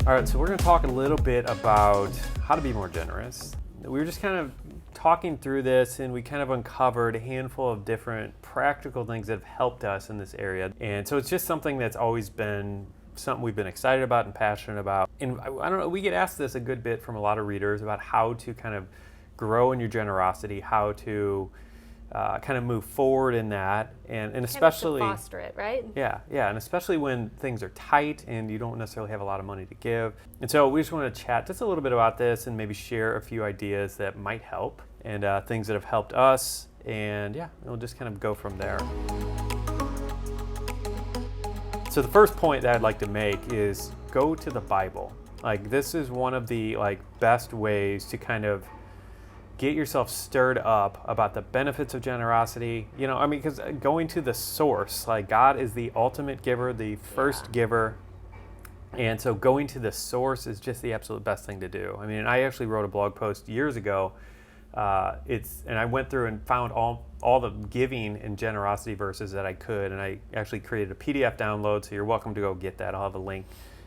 All right, so we're going to talk a little bit about how to be more generous. We were just kind of talking through this, and we kind of uncovered a handful of different practical things that have helped us in this area. And so it's just something that's always been something we've been excited about and passionate about. And I don't know, we get asked this a good bit from a lot of readers about how to kind of grow in your generosity, how to kind of move forward in that, and especially kind of to foster it, right? Yeah, and especially when things are tight and you don't necessarily have a lot of money to give. And so we just want to chat just a little bit about this and maybe share a few ideas that might help and things that have helped us. And yeah, we'll just kind of go from there. So the first point that I'd like to make is go to the Bible. Like, this is one of the best ways to kind of get yourself stirred up about the benefits of generosity. You know, I mean, because going to the source, like God is the ultimate giver, the first giver. And so going to the source is just the absolute best thing to do. I mean, I actually wrote a blog post years ago. And I went through and found all the giving and generosity verses that I could. And I actually created a PDF download. So you're welcome to go get that. I'll have a link.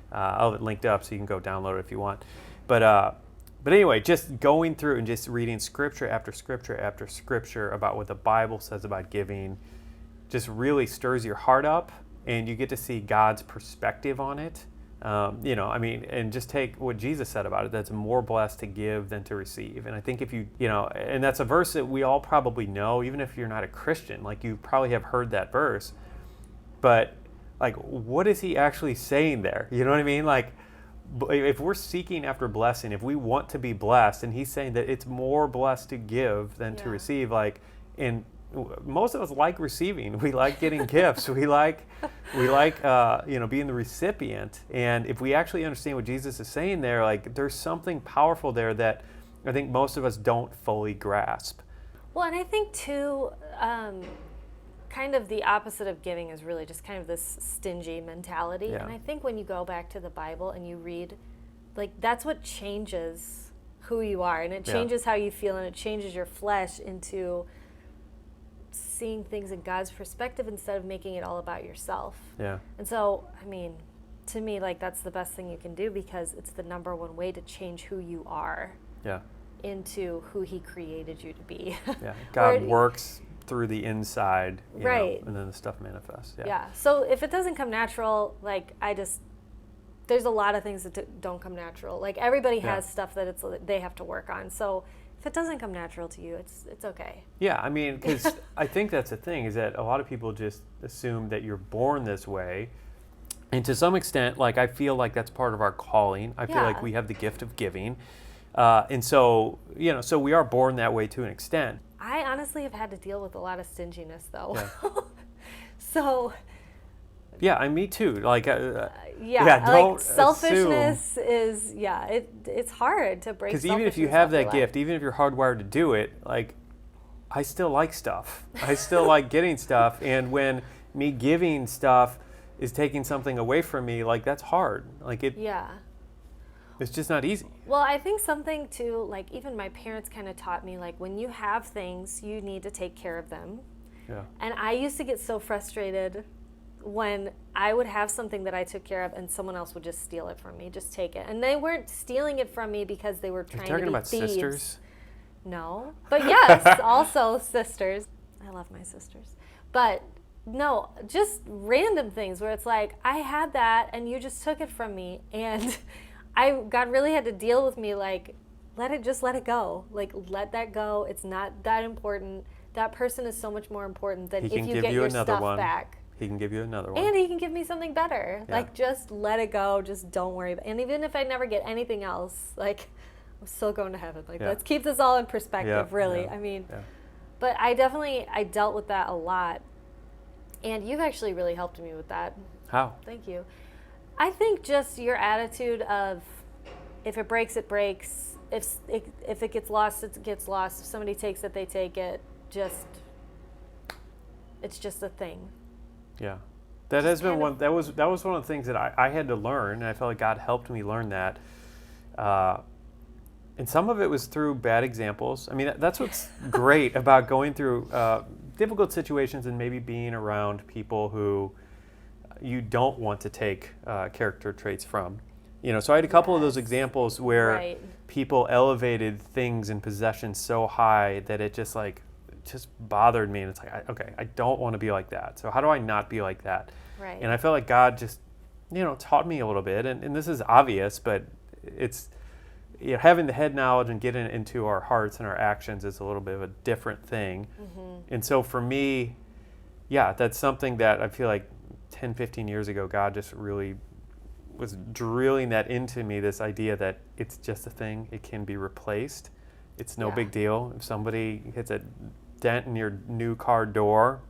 I'll have it linked up so you can go download it if you want. But anyway, just going through and just reading scripture after scripture after scripture about what the Bible says about giving just really stirs your heart up, and you get to see God's perspective on it. You know, I mean, and just take what Jesus said about it, that's more blessed to give than to receive. And I think if you know, and that's a verse that we all probably know, even if you're not a Christian, like you probably have heard that verse. But like, what is he actually saying there? You know what I mean? Like, if we're seeking after blessing, if we want to be blessed, and he's saying that it's more blessed to give than to receive, and most of us like receiving. We like getting gifts. We like you know, being the recipient. And if we actually understand what Jesus is saying there, like, there's something powerful there that I think most of us don't fully grasp. Well, and I think too, kind of the opposite of giving is really just kind of this stingy mentality. Yeah. And I think when you go back to the Bible and you read, like, that's what changes who you are, and it changes how you feel, and it changes your flesh into seeing things in God's perspective instead of making it all about yourself. Yeah. And so, I mean, to me, like, that's the best thing you can do, because it's the number one way to change who you are into who he created you to be. Yeah. God works through the inside, you know, and then the stuff manifests. Yeah. So if it doesn't come natural, like, there's a lot of things that don't come natural. Like, everybody has stuff that they have to work on. So if it doesn't come natural to you, it's okay. Yeah, I mean, because I think that's the thing, is that a lot of people just assume that you're born this way. And to some extent, like, I feel like that's part of our calling. I feel like we have the gift of giving. And so, you know, so we are born that way to an extent. I honestly have had to deal with a lot of stinginess, though. Yeah. So. Yeah, me too. Like, like, selfishness is, it's hard to break. Because even if you have that gift, even if you're hardwired to do it, like, I still like stuff. I still like getting stuff. And when me giving stuff is taking something away from me, like, that's hard. Like, it's just not easy. Well, I think something too, like, even my parents kind of taught me, like, when you have things, you need to take care of them. Yeah. And I used to get so frustrated when I would have something that I took care of and someone else would just steal it from me, just take it. And they weren't stealing it from me because they were trying to be thieves. Are you talking about sisters? No. But yes, also sisters. I love my sisters. But no, just random things where it's like, I had that and you just took it from me, and God really had to deal with me, like, let it go. Like, let that go. It's not that important. That person is so much more important than if you get your stuff back. He can give you another one. And he can give me something better. Yeah. Like, just let it go. Just don't worry about it. And even if I never get anything else, like, I'm still going to heaven. Like, let's keep this all in perspective, really. Yeah. I mean, but I dealt with that a lot. And you've actually really helped me with that. How? Thank you. I think just your attitude of, if it breaks, it breaks. If it gets lost, it gets lost. If somebody takes it, they take it. It's just a thing. Yeah, that has been one. That was one of the things that I had to learn, and I felt like God helped me learn that. And some of it was through bad examples. I mean, that's what's great about going through difficult situations and maybe being around people who you don't want to take character traits from. So I had a couple of those examples where Right. people elevated things and possessions so high that it just bothered me. And it's like, okay, I don't want to be like that. So how do I not be like that? Right. And I felt like God just, taught me a little bit. And this is obvious, but it's, having the head knowledge and getting it into our hearts and our actions is a little bit of a different thing. And so for me, that's something that I feel like 10, 15 years ago, God just really was drilling that into me, this idea that it's just a thing. It can be replaced. It's no big deal. If somebody hits a dent in your new car door,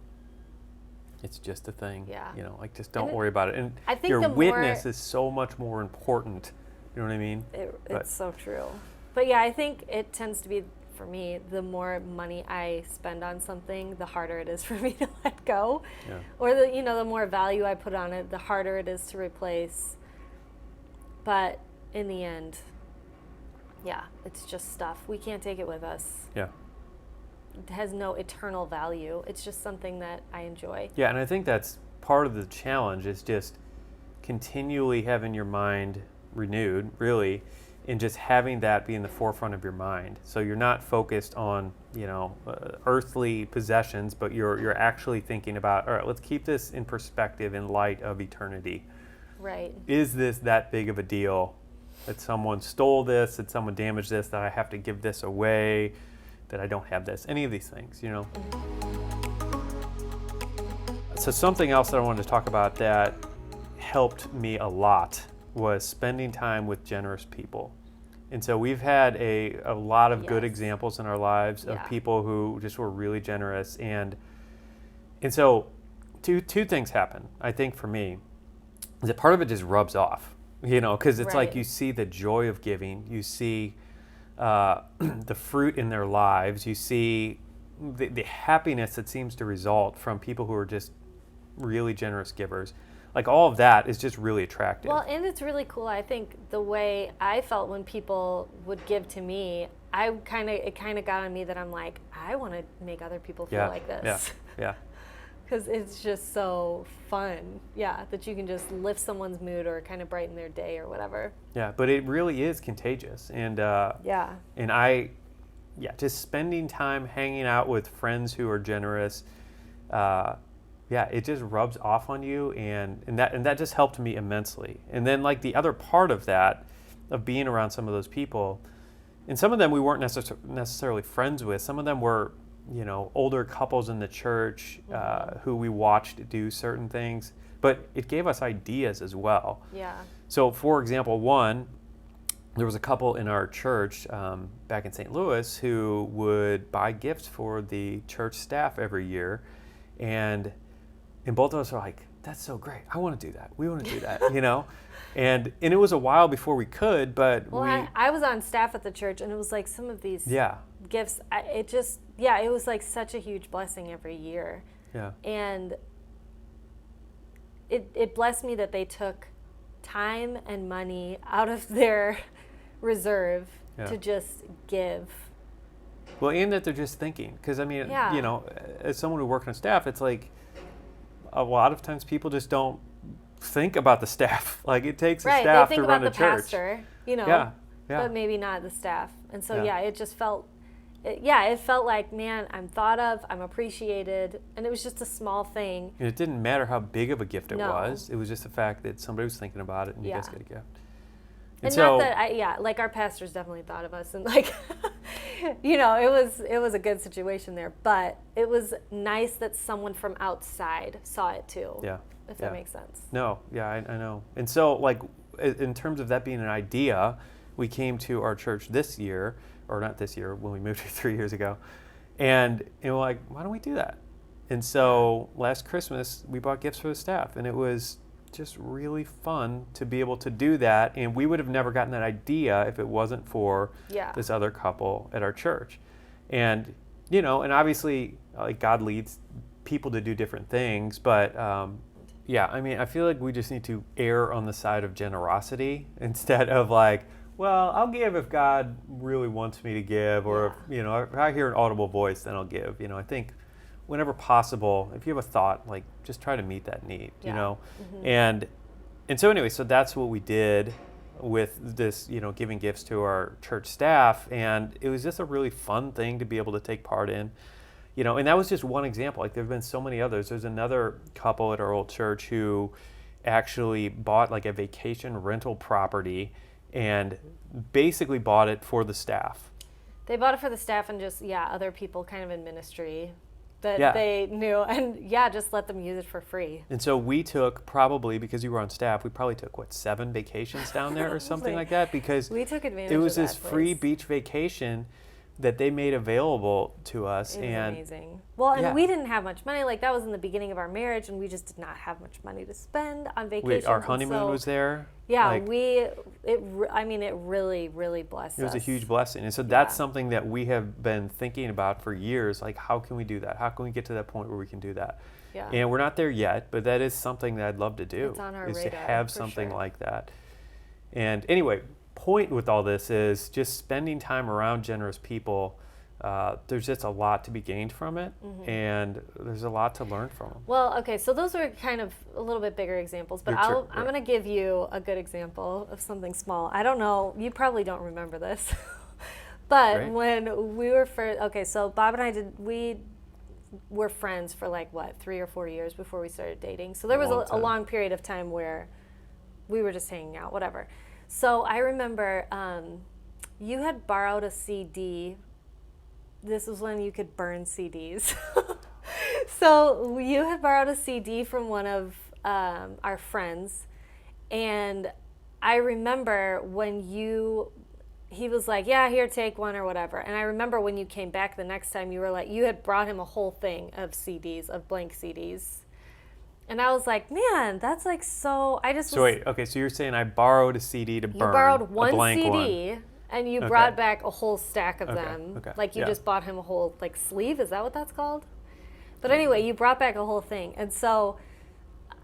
it's just a thing. Yeah. Just don't worry about it. And I think your the witness more, is so much more important. You know what I mean? It's so true. But yeah, I think it tends to be, for me, the more money I spend on something, the harder it is for me to let go. Yeah. Or the more value I put on it, the harder it is to replace. But in the end, it's just stuff. We can't take it with us. Yeah. It has no eternal value. It's just something that I enjoy. Yeah, and I think that's part of the challenge, is just continually having your mind renewed, really, and just having that be in the forefront of your mind. So you're not focused on, earthly possessions, but you're actually thinking about, all right, let's keep this in perspective in light of eternity. Right. Is this that big of a deal that someone stole this, that someone damaged this, that I have to give this away, that I don't have this, any of these things, So something else that I wanted to talk about that helped me a lot was spending time with generous people. And so we've had a lot of good examples in our lives of people who just were really generous. And so two things happen, I think, for me. That part of it just rubs off, because it's like you see the joy of giving, you see the fruit in their lives, you see the happiness that seems to result from people who are just really generous givers. Like, all of that is just really attractive. Well, and it's really cool. I think the way I felt when people would give to me, it kind of got on me that I'm like, I want to make other people feel like this. Yeah. Because it's just so fun, that you can just lift someone's mood or kind of brighten their day or whatever. Yeah, but it really is contagious. And and just spending time hanging out with friends who are generous, it just rubs off on you, and that just helped me immensely. And then, like, the other part of that, of being around some of those people, and some of them we weren't necessarily friends with. Some of them were, older couples in the church who we watched do certain things, but it gave us ideas as well. Yeah. So, for example, there was a couple in our church back in St. Louis who would buy gifts for the church staff every year, and both of us were like, that's so great. I want to do that. We want to do that, And it was a while before we could, but I was on staff at the church, and it was like some of these gifts, it was like such a huge blessing every year. Yeah. And it blessed me that they took time and money out of their reserve to just give. Well, and that they're just thinking. Because, I mean, as someone who works on staff, it's like a lot of times people just don't think about the staff. Like, it takes a staff to run a church. They think about the pastor, Yeah. but maybe not the staff. And so, it just felt, it felt like, man, I'm thought of, I'm appreciated, and it was just a small thing. And it didn't matter how big of a gift it was. It was just the fact that somebody was thinking about it, and you guys got a gift. And so, not that like, our pastors definitely thought of us, and like, it was a good situation there. But it was nice that someone from outside saw it too. Yeah. If that makes sense. No, I know. And so, like, in terms of that being an idea, we came to our church this year, or not this year, when we moved here 3 years ago, and we're like, why don't we do that? And so last Christmas, we bought gifts for the staff, and it was just really fun to be able to do that. And we would have never gotten that idea if it wasn't for this other couple at our church. And, and obviously, like, God leads people to do different things, but I mean, I feel like we just need to err on the side of generosity instead of like, well, I'll give if God really wants me to give, or if I hear an audible voice, then I'll give. I think whenever possible, if you have a thought, like, just try to meet that need, And so anyway, so that's what we did. with this, giving gifts to our church staff, and it was just a really fun thing to be able to take part in. And that was just one example. Like, there have been so many others. There's another couple at our old church who actually bought like a vacation rental property and basically bought it for the staff. They bought it for the staff and just, other people kind of in ministry that they knew, and just let them use it for free. And so we took, probably because you were on staff, we probably took 7 vacations down there or something like that, because we took advantage it was of this free beach vacation that they made available to us. It was amazing. Well, and we didn't have much money. Like, that was in the beginning of our marriage, and we just did not have much money to spend on vacations. Our honeymoon was there. Yeah, it really, really blessed us. It was a huge blessing. And so that's something that we have been thinking about for years. Like, how can we do that? How can we get to that point where we can do that? Yeah. And we're not there yet, but that is something that I'd love to do. It's on our radar, radar, to have something like that. And anyway, point with all this is just spending time around generous people. There's just a lot to be gained from it, and there's a lot to learn from them. Well, okay, so those are kind of a little bit bigger examples, but I'm going to give you a good example of something small. I don't know, you probably don't remember this, but when we were so Bob and I we were friends for 3 or 4 years before we started dating. So there was a long period of time where we were just hanging out, whatever. So I remember you had borrowed a CD. This was when you could burn CDs. So you had borrowed a CD from one of our friends, and I remember when he was like, yeah, here, take one or whatever. And I remember when you came back the next time, you were like, you had brought him a whole thing of CDs, of blank CDs. And I was like, man, that's so, So wait, okay, so you're saying I borrowed a CD to burn. You borrowed one a blank CD, one. And you brought back a whole stack of them. Okay. Like, you just bought him a whole, sleeve, is that what that's called? But anyway, you brought back a whole thing. And so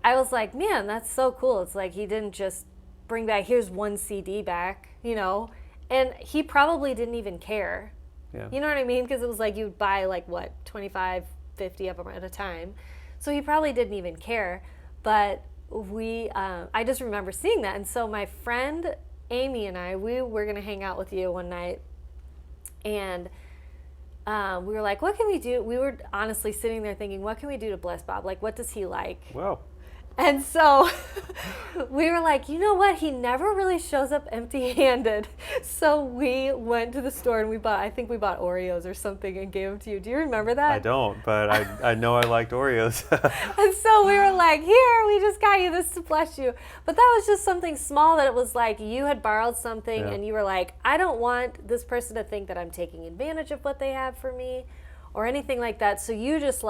I was like, man, that's so cool. It's like he didn't just bring back, here's one CD back, And he probably didn't even care. Yeah. You know what I mean? Because it was like you'd buy 25, 50 of them at a time. So he probably didn't even care. But I just remember seeing that. And so my friend Amy and I, we were going to hang out with you one night. And we were like, what can we do? We were honestly sitting there thinking, what can we do to bless Bob? Like, what does he like? Wow. And so we were like, you know what? He never really shows up empty-handed. So we went to the store and I think we bought Oreos or something and gave them to you. Do you remember that? I don't, but I know I liked Oreos. And so we were like, here, we just got you this to bless you. But that was just something small that it was like you had borrowed something and you were like, I don't want this person to think that I'm taking advantage of what they have for me or anything like that. So you just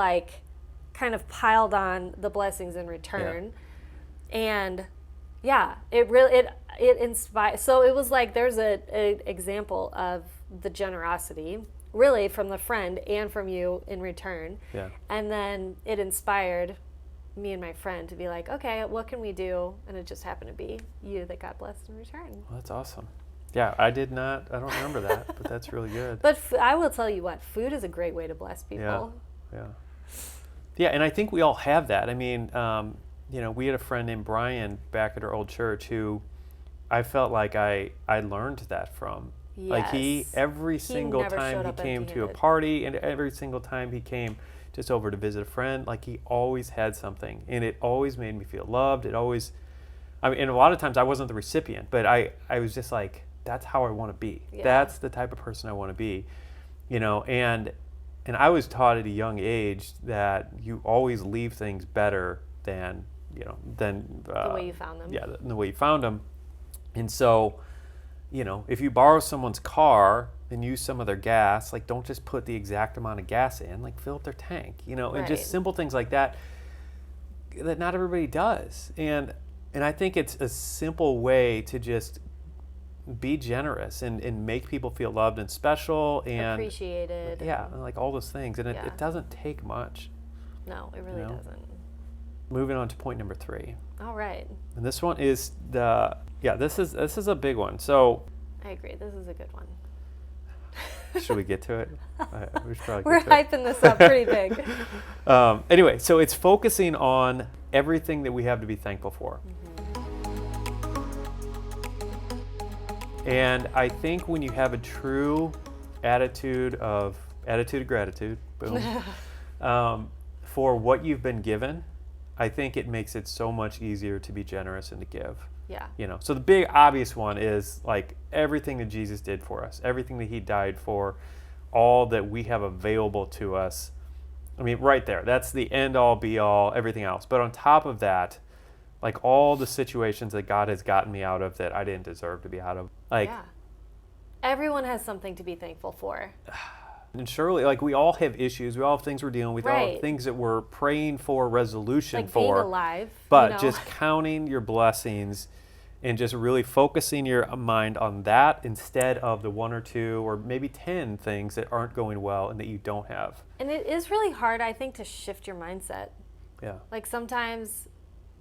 kind of piled on the blessings in return. And it inspired. So it was like there's a example of the generosity really from the friend and from you in return. And then it inspired me and my friend to be like, okay, what can we do? And it just happened to be you that got blessed in return. Well, that's awesome. Yeah, I don't remember that, but that's really good. But I will tell you what, food is a great way to bless people. Yeah, and I think we all have that. I mean, we had a friend named Brian back at our old church who I felt like I learned that from. Yes. Like every single time he came to a party and every single time he came just over to visit a friend, like he always had something. And it always made me feel loved. And a lot of times I wasn't the recipient, but I was just like, that's how I want to be. Yeah. That's the type of person I want to be, And I was taught at a young age that you always leave things better than the way you found them. Yeah, the way you found them. And so, if you borrow someone's car and use some of their gas, don't just put the exact amount of gas in, fill up their tank, and just simple things like that not everybody does. And I think it's a simple way to just be generous and make people feel loved and special and appreciated. Yeah, and all those things. And it doesn't take much. No, it really doesn't. Moving on to point number 3. All right. And this one is this is a big one. So I agree. This is a good one. Should we get to it? We should probably We're hyping this up pretty big. Anyway, so it's focusing on everything that we have to be thankful for. And I think when you have a true attitude of gratitude, boom, for what you've been given, I think it makes it so much easier to be generous and to give. Yeah. So the big obvious one is like everything that Jesus did for us, everything that he died for, all that we have available to us. I mean, right there, that's the end all be all, everything else. But on top of that, like all the situations that God has gotten me out of that I didn't deserve to be out of. Like, yeah. Everyone has something to be thankful for. And surely, like, we all have issues. We all have things we're dealing with. We all have things that we're praying for resolution like for. Being alive. But just counting your blessings and just really focusing your mind on that instead of the 1 or 2 or maybe 10 things that aren't going well and that you don't have. And it is really hard, I think, to shift your mindset. Yeah. Like sometimes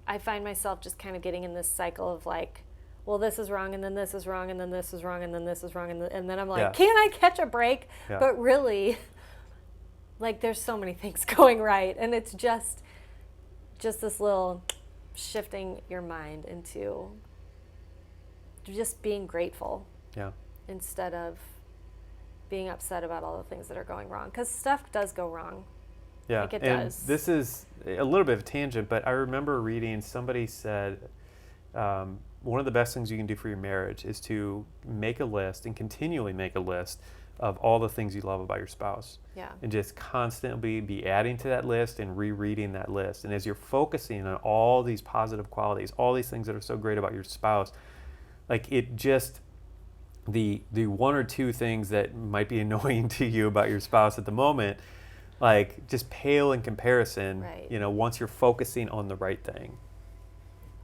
I find myself just kind of getting in this cycle of like, well, this is wrong, and then this is wrong, and then this is wrong, and then this is wrong, and then I'm like, Can I catch a break? Yeah. But really, like, there's so many things going right, and it's just this little shifting your mind into just being grateful. Yeah. Instead of being upset about all the things that are going wrong, because stuff does go wrong. Yeah, like it and does. This is a little bit of a tangent, but I remember reading somebody said. One of the best things you can do for your marriage is to make a list and continually make a list of all the things you love about your spouse. Yeah. And just constantly be adding to that list and rereading that list. And as you're focusing on all these positive qualities, all these things that are so great about your spouse, like it just, the 1 or 2 things that might be annoying to you about your spouse at the moment, like just pale in comparison, once you're focusing on the right thing.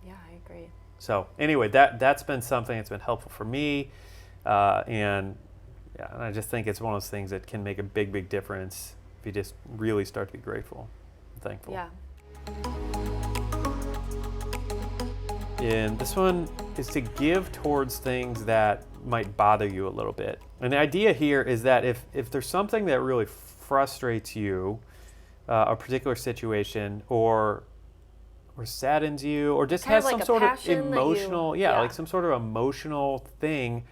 Yeah, I agree. So anyway, that's been something that's been helpful for me, and I just think it's one of those things that can make a big, big difference if you just really start to be grateful and thankful. Yeah. And this one is to give towards things that might bother you a little bit. And the idea here is that if there's something that really frustrates you, a particular situation, or saddens you, or just has some sort of emotional, like some sort of emotional thing,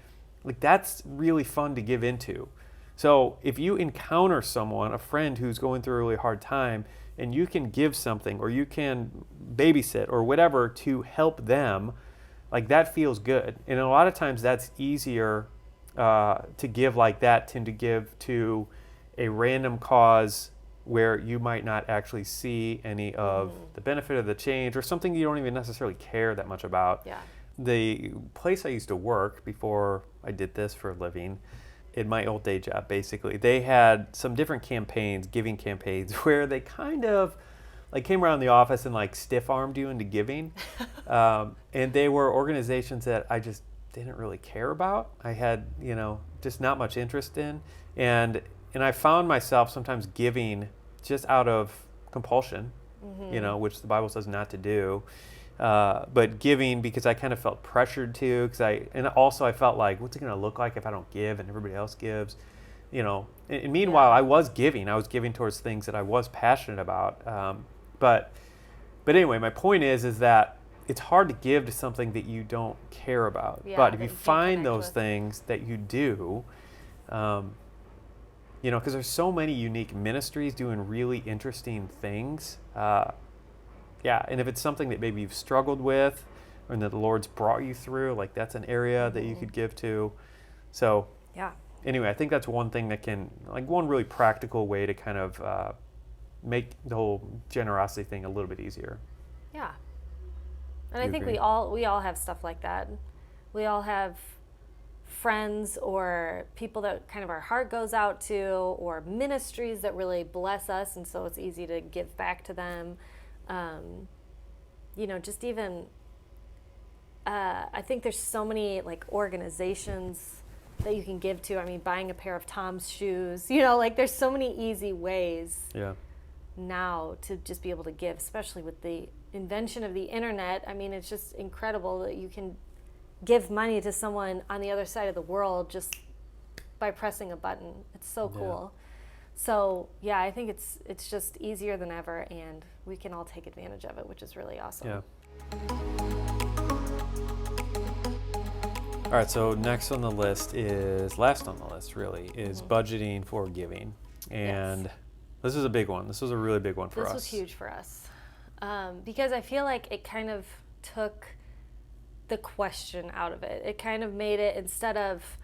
like that's really fun to give into. So if you encounter someone, a friend who's going through a really hard time, and you can give something, or you can babysit, or whatever to help them, like that feels good. And a lot of times that's easier to give like that than to give to a random cause where you might not actually see any of the benefit of the change, or something you don't even necessarily care that much about. Yeah. The place I used to work before I did this for a living, in my old day job, basically, they had some different campaigns, giving campaigns, where they kind of like came around the office and like stiff-armed you into giving. And they were organizations that I just didn't really care about. I had, just not much interest in. And I found myself sometimes giving just out of compulsion, which the Bible says not to do, but giving because I kind of felt pressured to, and also I felt like, what's it going to look like if I don't give and everybody else gives, and meanwhile I was giving towards things that I was passionate about. But anyway, my point is that it's hard to give to something that you don't care about. Yeah, but if you find those things that you do, because there's so many unique ministries doing really interesting things. And if it's something that maybe you've struggled with, or that the Lord's brought you through, like that's an area that you could give to. So anyway, I think that's one thing that can, like one really practical way to kind of make the whole generosity thing a little bit easier. Yeah. And I think we all have stuff like that. We all have friends or people that kind of our heart goes out to, or ministries that really bless us, and so it's easy to give back to them. Just even I think there's so many like organizations that you can give to. I mean, buying a pair of Tom's shoes, like there's so many easy ways now to just be able to give, especially with the invention of the internet. I mean, it's just incredible that you can give money to someone on the other side of the world just by pressing a button. It's so cool. So I think it's just easier than ever, and we can all take advantage of it, which is really awesome. All right, so last on the list really, is budgeting for giving. And this is a big one. This was a really big one for us. This was huge for us. Because I feel like it kind of took the question out of it. It kind of made it, instead of,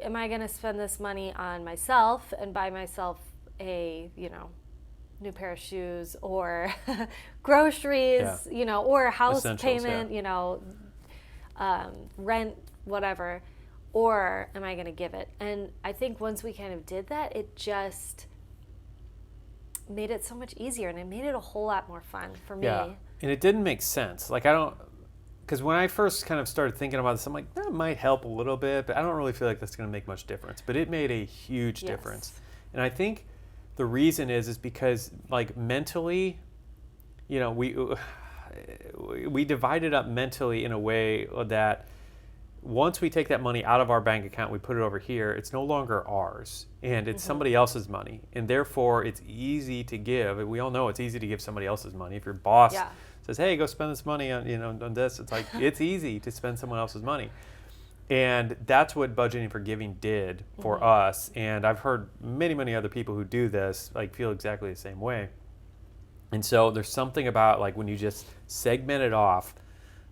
am I going to spend this money on myself and buy myself a, new pair of shoes or groceries, or a house payment, rent, whatever, or am I going to give it? And I think once we kind of did that, it just made it so much easier, and it made it a whole lot more fun for me. Yeah, and it didn't make sense. Because when I first kind of started thinking about this, I'm like, that might help a little bit, but I don't really feel like that's going to make much difference. But it made a huge difference. And I think the reason is because, mentally, we divided up mentally in a way that once we take that money out of our bank account, we put it over here, it's no longer ours, and it's somebody else's money, and therefore it's easy to give. We all know it's easy to give somebody else's money. If your boss says, "Hey, go spend this money on on this," it's like it's easy to spend someone else's money, and that's what budgeting for giving did for us. And I've heard many other people who do this feel exactly the same way. And so there's something about when you just segment it off.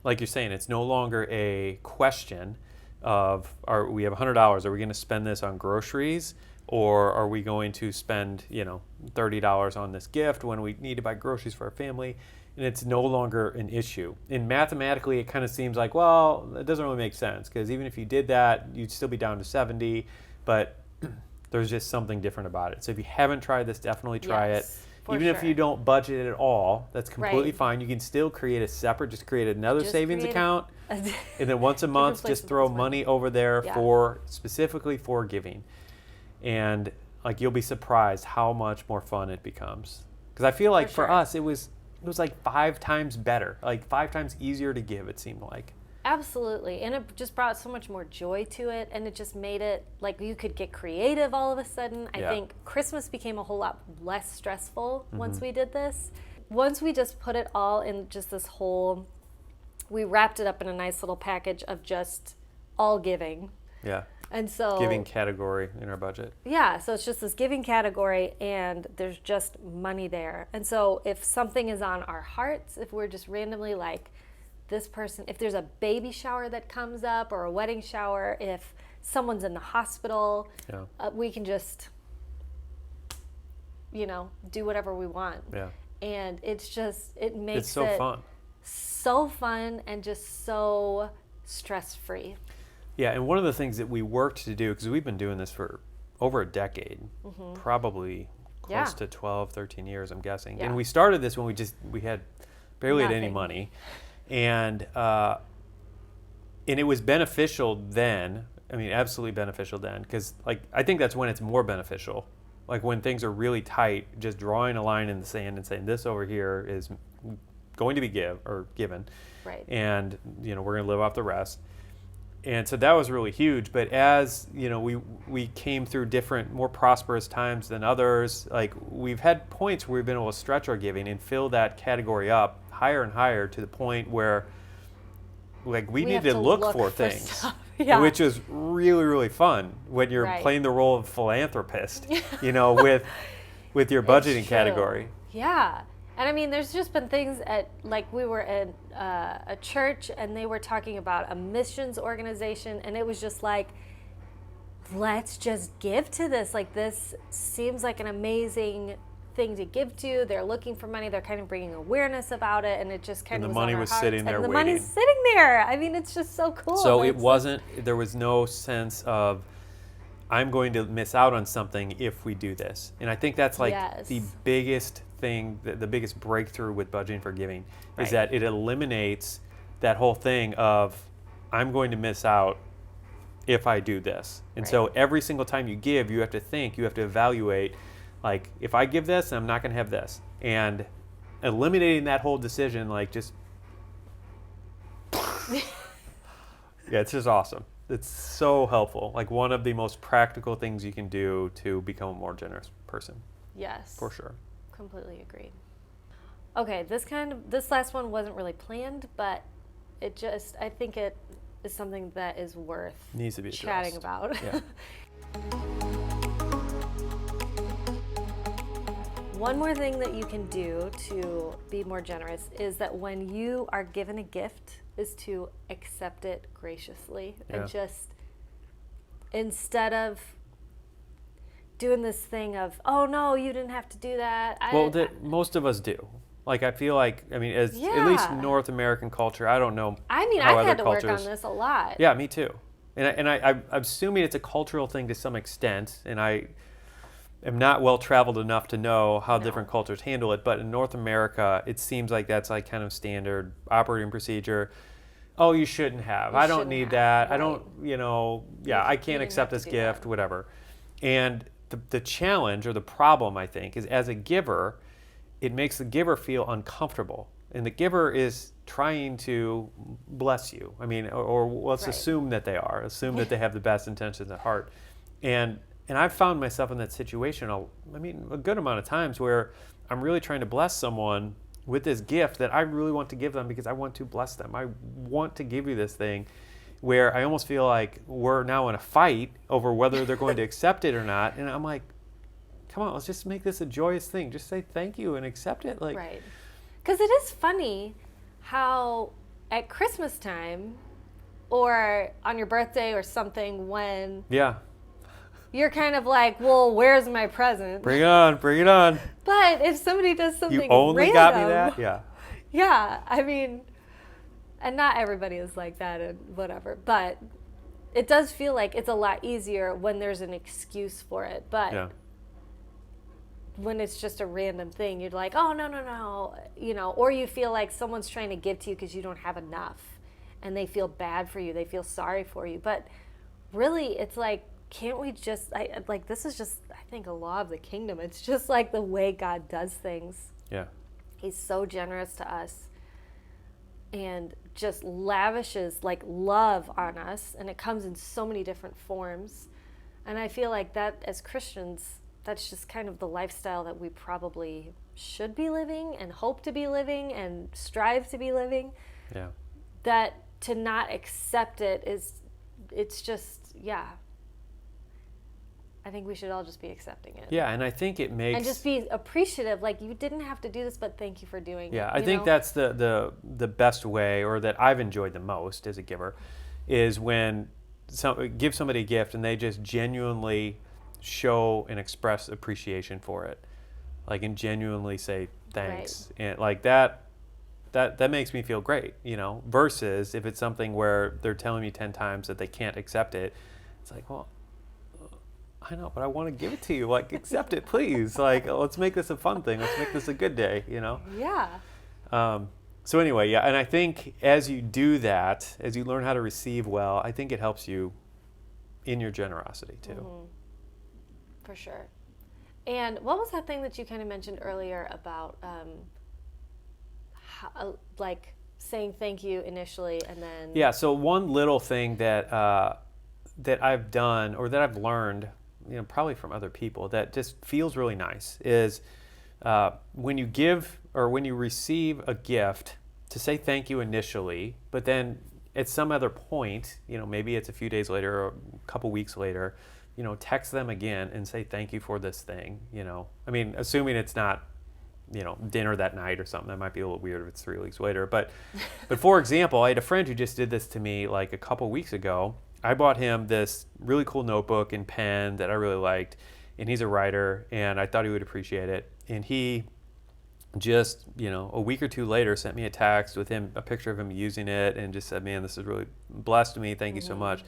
Like you're saying, it's no longer a question of, we have $100, are we going to spend this on groceries, or are we going to spend, $30 on this gift when we need to buy groceries for our family? And it's no longer an issue. And mathematically, it kind of seems like, well, it doesn't really make sense, because even if you did that, you'd still be down to 70, but there's just something different about it. So if you haven't tried this, definitely try it. Even if you don't budget at all, that's completely fine. You can still create another savings account, and then once a month, just throw money over there specifically for giving. And you'll be surprised how much more fun it becomes. Because I feel like for us, it was 5 times better, 5 times easier to give, it seemed like. Absolutely. And it just brought so much more joy to it, and it just made it you could get creative all of a sudden. I think Christmas became a whole lot less stressful once we did this. Once we just put it all in just this whole, we wrapped it up in a nice little package of just all giving. Yeah. And so giving category in our budget. Yeah, so it's just this giving category, and there's just money there. And so if something is on our hearts, if we're just randomly this person, if there's a baby shower that comes up, or a wedding shower, if someone's in the hospital, we can just, do whatever we want. Yeah. And it makes it so fun and just so stress-free. Yeah, and one of the things that we worked to do, because we've been doing this for over a decade, probably close to 12, 13 years, I'm guessing. Yeah. And we started this when we had barely had any money. And it was beneficial then. I mean, absolutely beneficial then, because I think that's when it's more beneficial. When things are really tight, just drawing a line in the sand and saying this over here is going to be given, right? And we're going to live off the rest. And so that was really huge. But as we came through different, more prosperous times than others, we've had points where we've been able to stretch our giving and fill that category up higher and higher, to the point where we need to look for things, which is really, really fun when you're playing the role of philanthropist, with your budgeting category. Yeah. And I mean, there's just been things we were in a church, and they were talking about a missions organization, and it was just let's just give to this. This seems like an amazing thing to give to. They're looking for money. They're kind of bringing awareness about it, and it just kind of was on our hearts. And the money was sitting there waiting. And the money's sitting there. I mean, it's just so cool. So there was no sense of, I'm going to miss out on something if we do this. And I think that's the biggest thing, the biggest breakthrough with budgeting for giving, is that it eliminates that whole thing of, I'm going to miss out if I do this. And so every single time you give, you have to think, you have to evaluate, if I give this, I'm not going to have this. And eliminating that whole decision, just it's just awesome. It's so helpful. One of the most practical things you can do to become a more generous person. Yes. For sure. Completely agreed. Okay, this last one wasn't really planned, but I think it is something that is worth needs to be chatting about. Yeah. One more thing that you can do to be more generous is that when you are given a gift is to accept it graciously and just, instead of doing this thing of, oh no, you didn't have to do that. Most of us do. Like, I feel like, I mean, as at least North American culture, I don't know. I mean, I've had to work on this a lot. Yeah, me too. And I'm assuming it's a cultural thing to some extent, and I am not well traveled enough to know how different cultures handle it. But in North America, it seems like that's like kind of standard operating procedure. Oh, you shouldn't have. I don't need that. Right. I don't, I can't accept this gift, whatever. And the challenge or the problem, I think, is as a giver, it makes the giver feel uncomfortable. And the giver is trying to bless you. I mean, or let's assume that they are. Assume that they have the best intentions at heart. And I've found myself in that situation, a good amount of times where I'm really trying to bless someone with this gift that I really want to give them because I want to bless them. I want to give you this thing where I almost feel like we're now in a fight over whether they're going to accept it or not. And I'm like, come on, let's just make this a joyous thing. Just say thank you and accept it. Right. Because it is funny how at Christmas time or on your birthday or something when you're kind of like, well, where's my present? Bring it on, bring it on. But if somebody does something you only random, got me that? Yeah. Yeah, I mean, and not everybody is like that and whatever, but it does feel like it's a lot easier when there's an excuse for it. But when it's just a random thing, you're like, oh, no, or you feel like someone's trying to give to you because you don't have enough and they feel bad for you, they feel sorry for you. But really, it's like, can't we just, this is just, I think, a law of the kingdom. It's just like the way God does things. Yeah. He's so generous to us and just lavishes like love on us, and it comes in so many different forms. And I feel like that as Christians, that's just kind of the lifestyle that we probably should be living and hope to be living and strive to be living. Yeah. That to not accept it it's just, I think we should all just be accepting it. Yeah, and I think it makes... And just be appreciative, like, you didn't have to do this, but thank you for doing it. Yeah, I think that's the best way, or that I've enjoyed the most as a giver, is when give somebody a gift and they just genuinely show and express appreciation for it. Like, and genuinely say thanks. Right. And like that makes me feel great, versus if it's something where they're telling me 10 times that they can't accept it. It's like, well, I know, but I want to give it to you. Like, accept it, please. Like, let's make this a fun thing. Let's make this a good day, Yeah. So anyway, and I think as you do that, as you learn how to receive well, I think it helps you in your generosity too. Mm-hmm. For sure. And what was that thing that you kind of mentioned earlier about, like saying thank you initially and then... Yeah. So one little thing that I've done, or that I've learned, probably from other people, that just feels really nice is when you give or when you receive a gift, to say thank you initially, but then at some other point, maybe it's a few days later or a couple weeks later, text them again and say thank you for this thing. I mean, assuming it's not, dinner that night or something. That might be a little weird if it's 3 weeks later. But for example, I had a friend who just did this to me like a couple weeks ago. I bought him this really cool notebook and pen that I really liked, and he's a writer, and I thought he would appreciate it. And he just, a week or two later sent me a text with a picture of him using it, and just said, man, this has really blessed me. Thank you so much.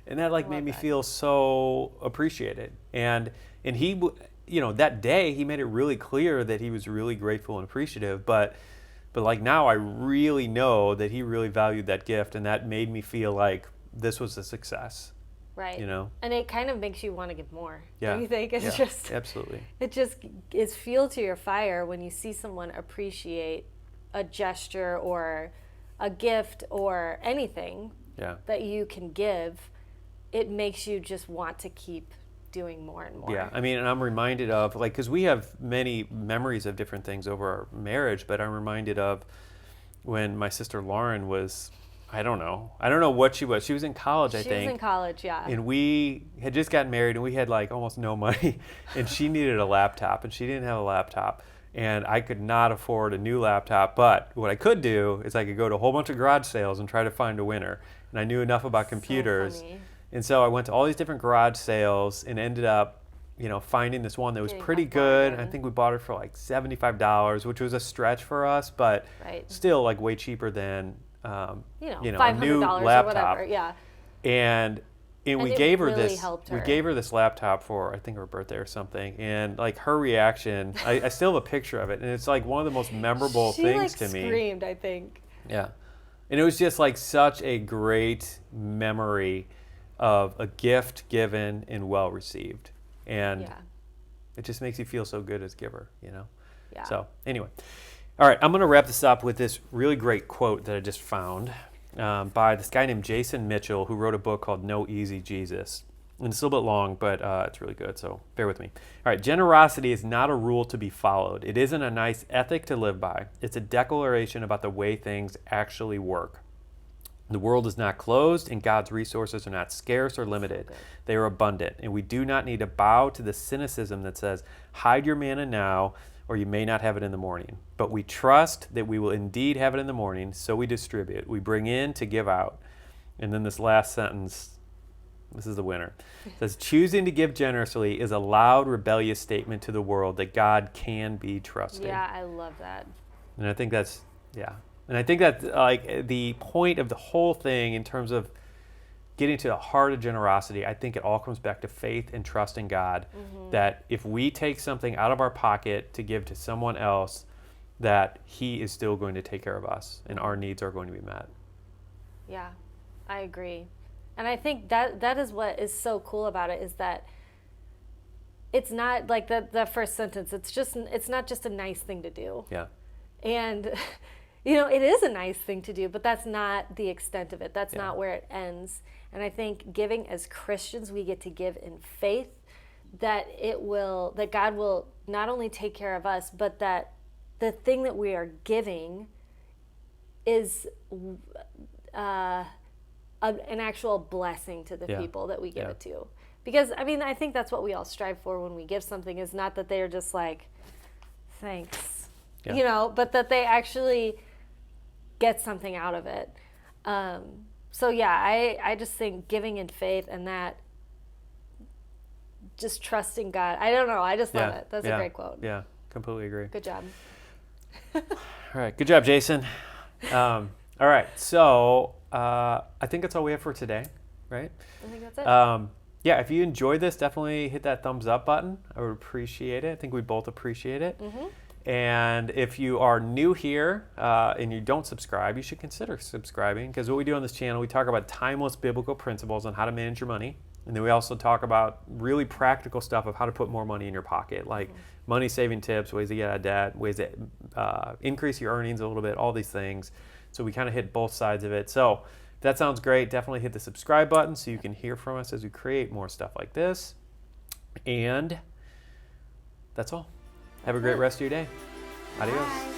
And that made me feel so appreciated. And he, that day he made it really clear that he was really grateful and appreciative. But like now I really know that he really valued that gift, and that made me feel like this was a success. Right. And it kind of makes you want to give more. Yeah. Don't you think? It's just absolutely. It just is fuel to your fire when you see someone appreciate a gesture or a gift or anything that you can give. It makes you just want to keep doing more and more. Yeah. I mean, and I'm reminded of, because we have many memories of different things over our marriage, but I'm reminded of when my sister Lauren was I don't know what she was. She was in college, I think. She was in college, yeah. And we had just gotten married, and we had like almost no money. And she needed a laptop, and she didn't have a laptop. And I could not afford a new laptop. But what I could do is I could go to a whole bunch of garage sales and try to find a winner. And I knew enough about computers. So funny. And so I went to all these different garage sales and ended up, finding this one that was pretty good. I think we bought it for like $75, which was a stretch for us, but still like way cheaper than a new laptop. Or whatever. Yeah. And we gave her really this. We gave her this laptop for I think her birthday or something, and like her reaction, I still have a picture of it, and it's like one of the most memorable things to me. She screamed, I think. Yeah, and it was just like such a great memory of a gift given and well received. And it just makes you feel so good as a giver, Yeah. So anyway, all right, I'm going to wrap this up with this really great quote that I just found by this guy named Jason Mitchell, who wrote a book called No Easy Jesus. And it's a little bit long, but it's really good, so bear with me. All right, generosity is not a rule to be followed. It isn't a nice ethic to live by. It's a declaration about the way things actually work. The world is not closed, and God's resources are not scarce or limited. They are abundant, and we do not need to bow to the cynicism that says, hide your manna now, or you may not have it in the morning. But we trust that we will indeed have it in the morning, so we distribute. We bring in to give out. And then this last sentence, this is the winner. It says, choosing to give generously is a loud, rebellious statement to the world that God can be trusted. Yeah, I love that. And I think that's, And I think that like the point of the whole thing in terms of getting to the heart of generosity, I think it all comes back to faith and trust in God. That if we take something out of our pocket to give to someone else, that He is still going to take care of us and our needs are going to be met. Yeah, I agree. And I think that is what is so cool about it, is that it's not like the first sentence. It's not just a nice thing to do. Yeah. And it is a nice thing to do, but that's not the extent of it. That's not where it ends. And I think giving as Christians, we get to give in faith that God will not only take care of us, but that the thing that we are giving is an actual blessing to the people that we give it to. Because, I think that's what we all strive for when we give something, is not that they're just like, thanks, but that they actually get something out of it. I just think giving in faith and that just trusting God. I don't know. I just love it. That's a great quote. Yeah, completely agree. Good job. All right. Good job, Jason. All right. So I think that's all we have for today, right? I think that's it. If you enjoyed this, definitely hit that thumbs up button. I would appreciate it. I think we both appreciate it. Mm-hmm. And if you are new here and you don't subscribe, you should consider subscribing, because what we do on this channel, we talk about timeless biblical principles on how to manage your money. And then we also talk about really practical stuff of how to put more money in your pocket, like money saving tips, ways to get out of debt, ways to increase your earnings a little bit, all these things. So we kind of hit both sides of it. So if that sounds great, definitely hit the subscribe button so you can hear from us as we create more stuff like this. And that's all. Have a great rest of your day. Adios. Bye.